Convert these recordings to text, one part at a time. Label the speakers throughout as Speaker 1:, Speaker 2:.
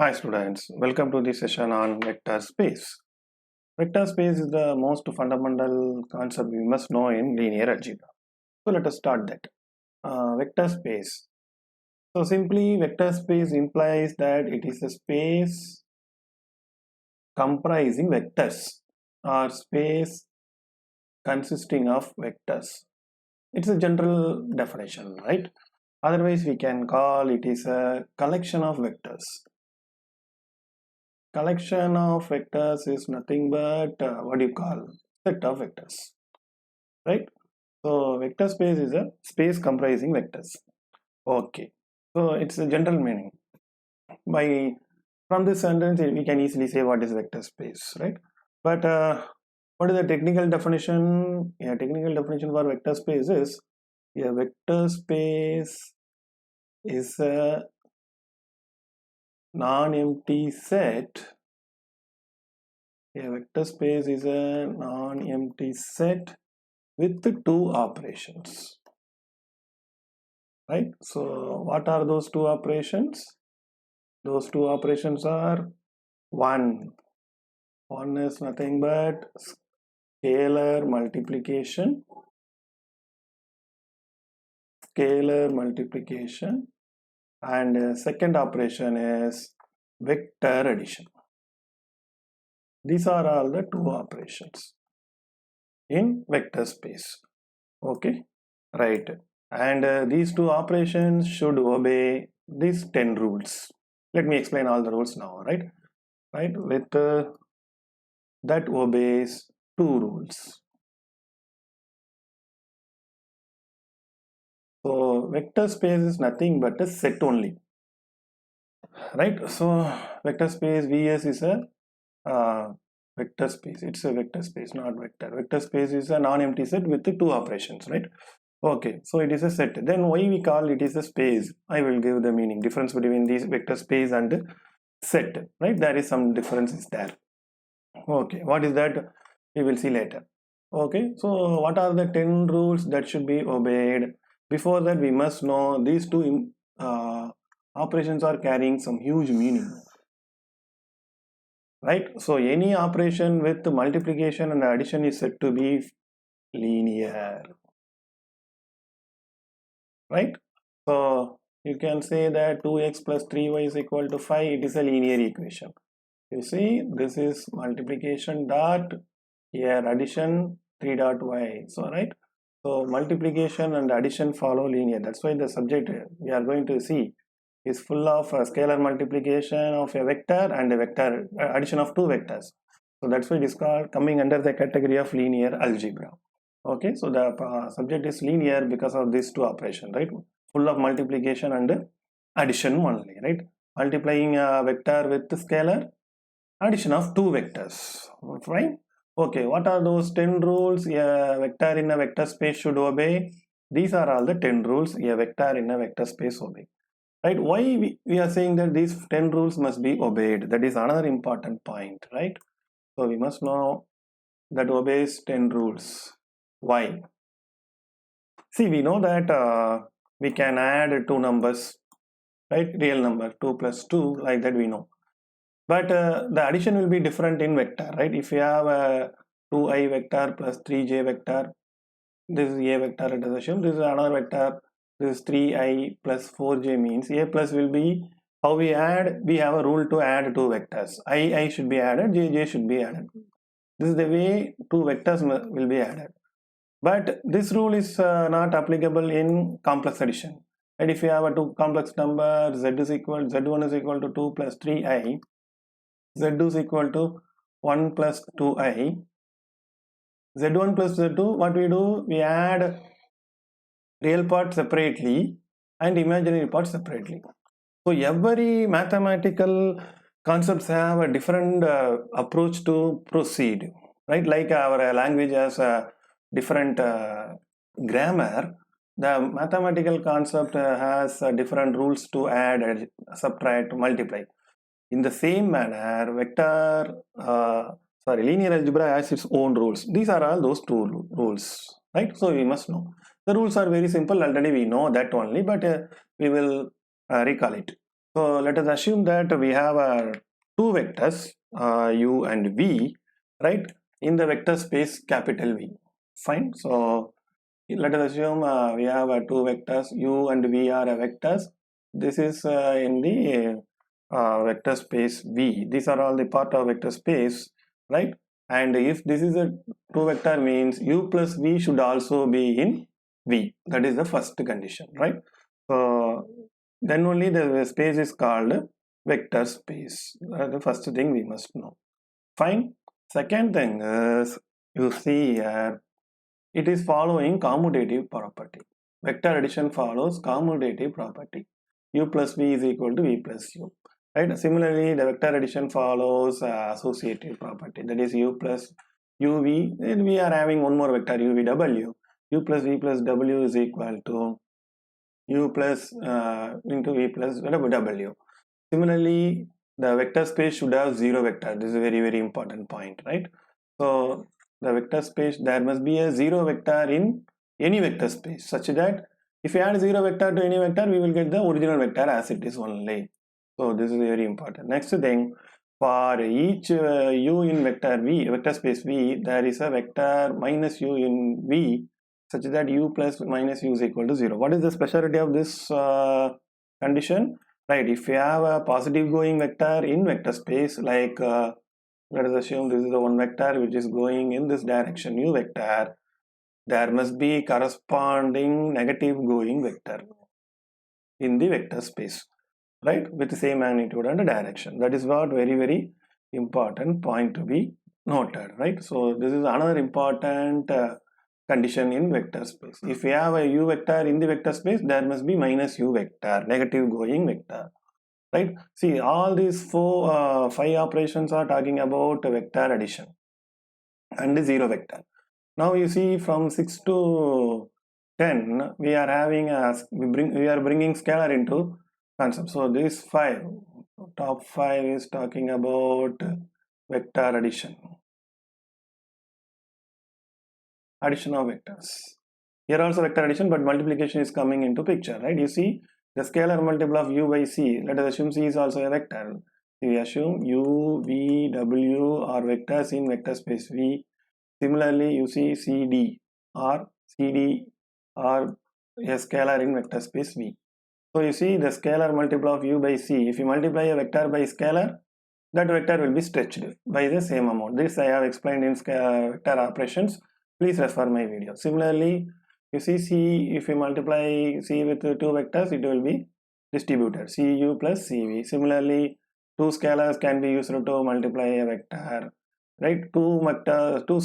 Speaker 1: Hi students, welcome to the session on vector space. Vector space is the most fundamental concept we must know in linear algebra. So let us start that. Vector space. So simply vector space implies that it is a space comprising vectors or space consisting of vectors. It's a general definition, right? Otherwise we can call it is a collection of vectors. Collection of vectors is nothing but what do you call set of vectors, right? So vector space is a space comprising vectors. Okay, so it's a general meaning. By from this sentence we can easily say what is vector space, right? But what is the technical definition? Yeah, technical definition for vector space is a vector space is a non-empty set. A vector space is a non-empty set with two operations, right? So what are those two operations? Those two operations are one is nothing but scalar multiplication, and second operation is vector addition. These are all the two operations in vector space. Okay, right? And these two operations should obey these 10 rules. Let me explain all the rules now, right? With that obeys two rules. So vector space is nothing but a set only, right? So vector space Vs is a vector space. It's a vector space, not vector. Vector space is a non-empty set with the two operations, right? Okay, so it is a set. Then why we call it is a space? I will give the meaning. Difference between these vector space and set, right? There is some differences there. Okay, what is that? We will see later. Okay, so what are the 10 rules that should be obeyed? Before that, we must know these two operations are carrying some huge meaning, right? So any operation with multiplication and addition is said to be linear, right? So you can say that 2x plus 3y is equal to 5. It is a linear equation. You see, this is multiplication dot, here addition 3 dot y. So right, so multiplication and addition follow linear. That's why the subject we are going to see is full of scalar multiplication of a vector and a vector addition of two vectors. So that's why it is called coming under the category of linear algebra. Okay, so the subject is linear because of these two operations, right? Full of multiplication and addition only, right? Multiplying a vector with scalar, addition of two vectors, right? Okay, what are those 10 rules a vector in a vector space should obey? These are all the 10 rules a vector in a vector space obey, right? Why we are saying that these 10 rules must be obeyed? That is another important point, right? So we must know that obeys 10 rules. Why? See, we know that we can add two numbers, right? Real number 2 plus 2, like that we know. But the addition will be different in vector, right? If you have a 2i vector plus 3j vector, this is a vector, let us assume. This is another vector, this is 3i plus 4j, means a plus will be, how we add, we have a rule to add two vectors. I should be added, j should be added. This is the way two vectors will be added. But this rule is not applicable in complex addition. And if you have a two complex number, z1 is equal to 2 plus 3i, z2 is equal to 1 plus 2i, z1 plus z2, what we do, we add real part separately and imaginary part separately. So every mathematical concepts have a different approach to proceed, right? Like our language has a different grammar, the mathematical concept has different rules to add, subtract, multiply. In the same manner, linear algebra has its own rules. These are all those two rules, right? So we must know. The rules are very simple. Already we know that only, but we will recall it. So let us assume that we have two vectors u and v, right, in the vector space capital V. Fine. So let us assume we have two vectors u and v are vectors. This is in the vector space V. These are all the part of vector space, right? And if this is a two vector, means u plus v should also be in V. That is the first condition, right? So then only the space is called vector space. The first thing we must know. Fine. Second thing is, you see here, it is following commutative property. Vector addition follows commutative property. U plus v is equal to v plus u. Right. Similarly, the vector addition follows associative property. That is u plus uv. Then we are having one more vector uvw. U plus v plus w is equal to u plus into v plus w. Similarly, the vector space should have zero vector. This is a very important point, right? So the vector space, there must be a zero vector in any vector space, such that if we add zero vector to any vector, we will get the original vector as it is only. So this is very important. Next thing, for each u in vector v, vector space v, there is a vector minus u in v, such that u plus minus u is equal to 0. What is the speciality of this condition? Right, if we have a positive going vector in vector space, like let us assume this is the one vector which is going in this direction, u vector, there must be corresponding negative going vector in the vector space, right, with the same magnitude and direction. That is what very important point to be noted, right? So this is another important condition in vector space. If we have a u vector in the vector space, there must be minus u vector, negative going vector, right? See, all these five operations are talking about vector addition and zero vector. Now you see, from 6 to 10, we are having we are bringing scalar into concept. So this top five is talking about vector addition of vectors. Here also vector addition, but multiplication is coming into picture, right? You see the scalar multiple of u by c. Let us assume c is also a vector. We assume u, v, w are vectors in vector space V. Similarly, you see cd are a scalar in vector space V. So you see the scalar multiple of u by c. If you multiply a vector by scalar, that vector will be stretched by the same amount. This I have explained in vector operations. Please refer my video. Similarly, you see c, if you multiply c with two vectors, it will be distributed, cu plus cv. Similarly, two scalars can be used to multiply a vector, right? Two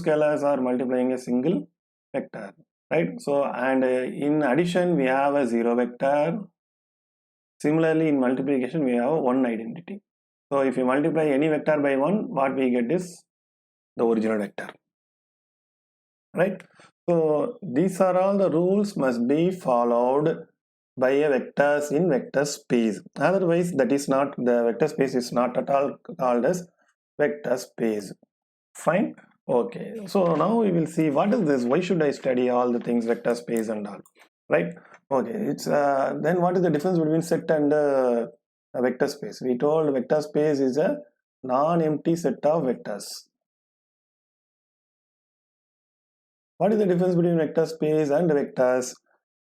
Speaker 1: scalars are multiplying a single vector, right? So, and in addition, we have a zero vector. Similarly, in multiplication, we have one identity. So if you multiply any vector by 1, what we get is the original vector, right? So these are all the rules must be followed by a vectors in vector space. Otherwise, that is not, the vector space is not at all called as vector space. Fine. Okay. So now we will see what is this. Why should I study all the things vector space and all, right? Okay. It's then what is the difference between set and a vector space? We told vector space is a non-empty set of vectors. What is the difference between vector space and vectors?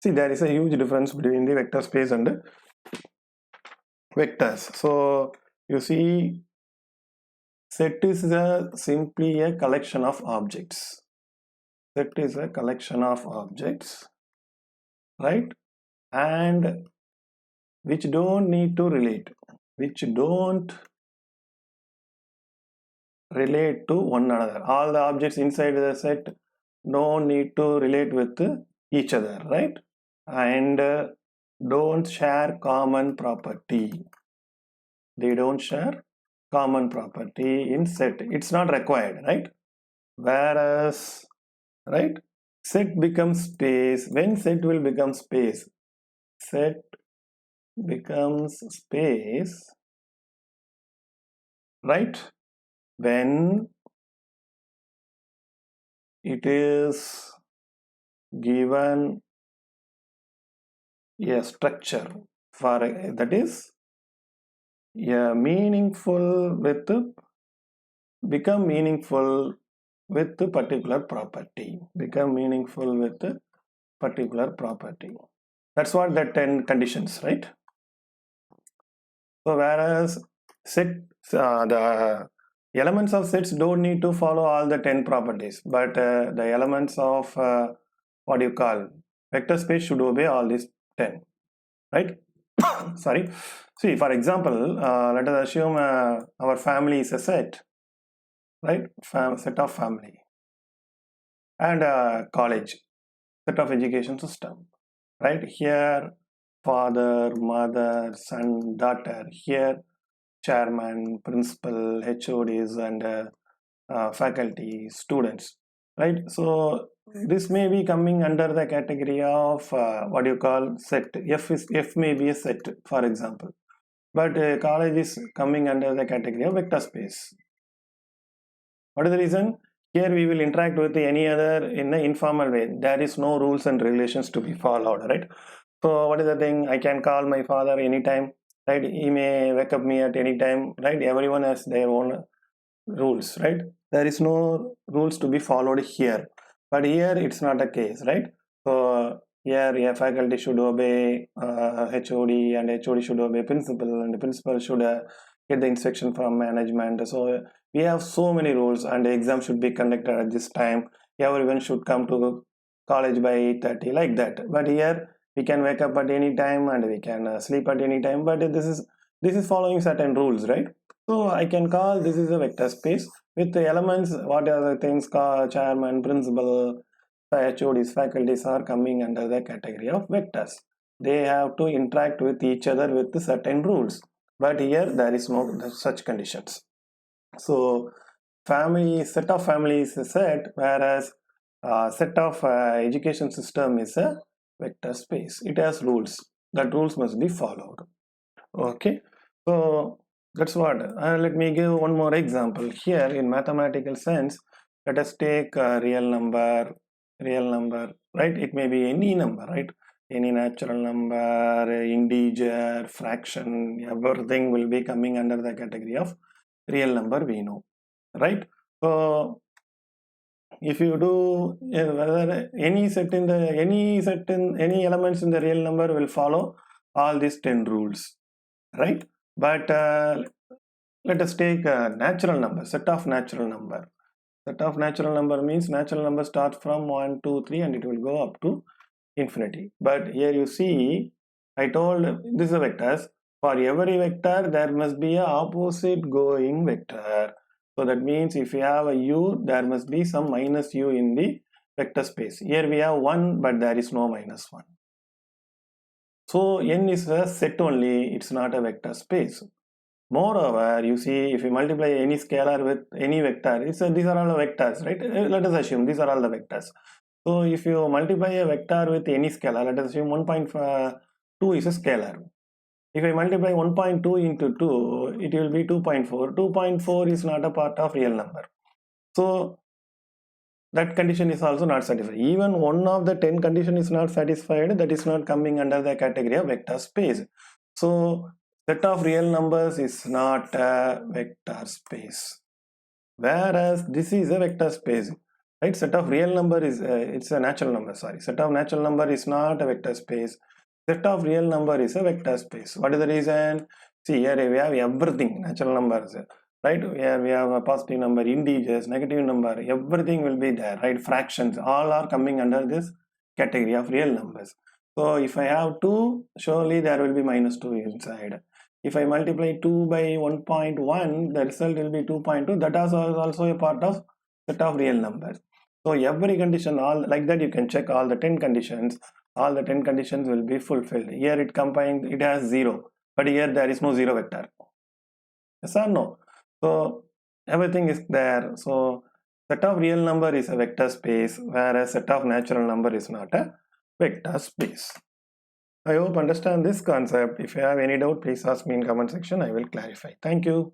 Speaker 1: See, there is a huge difference between the vector space and vectors. So you see, set is simply a collection of objects. Set is a collection of objects, right? And which don't need to relate, which don't relate to one another. All the objects inside the set don't need to relate with each other, right? And don't share common property. They don't share common property in set. It's not required, right? Whereas, right, set becomes space. When set will become space? Set becomes space, right, when it is given a structure, for that is become meaningful with the particular property. Become meaningful with the particular property. That's what the 10 conditions, right? So whereas the elements of sets don't need to follow all the 10 properties, but the elements of what you call vector space should obey all these 10, right? Sorry. See, for example, let us assume our family is a set, right? Set of family, and college, set of education system, right? Here, father, mother, son, daughter. Here, chairman, principal, HODs, and faculty, students, right? So this may be coming under the category of what you call set. F may be a set, for example, but college is coming under the category of vector space. What is the reason? Here we will interact with any other in an informal way. There is no rules and regulations to be followed, right? So what is the thing? I can call my father anytime, right? He may wake up me at any time, right? Everyone has their own rules, right? There is no rules to be followed here, but here it's not a case, right? So here faculty should obey HOD, and HOD should obey principal, and the principal should get the instruction from management. So we have so many rules, and the exam should be conducted at this time. Everyone should come to college by 8:30, like that. But here we can wake up at any time and we can sleep at any time, but this is following certain rules, right? So I can call this is a vector space with the elements. What are the things called? Chairman, principal, HODs, faculties are coming under the category of vectors. They have to interact with each other with certain rules, but here there is no such conditions. So set of family is a set, whereas set of education system is a vector space. It has rules. That rules must be followed. Okay, so that's what. Let me give one more example here. In mathematical sense, let us take a real number, right? It may be any number, right? Any natural number, integer, fraction, everything will be coming under the category of real number, we know, right? So if you do whether any elements in the real number will follow all these 10 rules, right? But let us take a natural number, set of natural number. Set of natural number means natural number starts from 1, 2, 3 and it will go up to infinity. But here you see, I told this is a vectors. For every vector, there must be a opposite going vector. So that means if you have a u, there must be some minus u in the vector space. Here we have 1, but there is no minus 1. So n is a set only, it's not a vector space. Moreover, you see, if you multiply any scalar with any vector, these are all the vectors, right? Let us assume these are all the vectors. So if you multiply a vector with any scalar, let us assume 1.2 is a scalar. If I multiply 1.2 into 2, it will be 2.4. 2.4 is not a part of real number. So that condition is also not satisfied. Even one of the 10 condition is not satisfied, that is not coming under the category of vector space. So set of real numbers is not a vector space, whereas this is a vector space, right? Set of real number is it's a natural number, sorry. Set of natural number is not a vector space. Set of real number is a vector space. What is the reason? See, here we have everything, natural numbers, right? Here we have a positive number, integers, negative number, everything will be there, right? Fractions, all are coming under this category of real numbers. So if I have 2, surely there will be minus 2 inside. If I multiply 2 by 1.1, the result will be 2.2. That is also a part of set of real numbers. So every condition, all like that, you can check all the 10 conditions. All the 10 conditions will be fulfilled. Here it combined, it has 0, but here there is no 0 vector. Yes or no? So everything is there. So set of real number is a vector space, whereas set of natural number is not a vector space. I hope you understand this concept. If you have any doubt, please ask me in comment section. I will clarify. Thank you.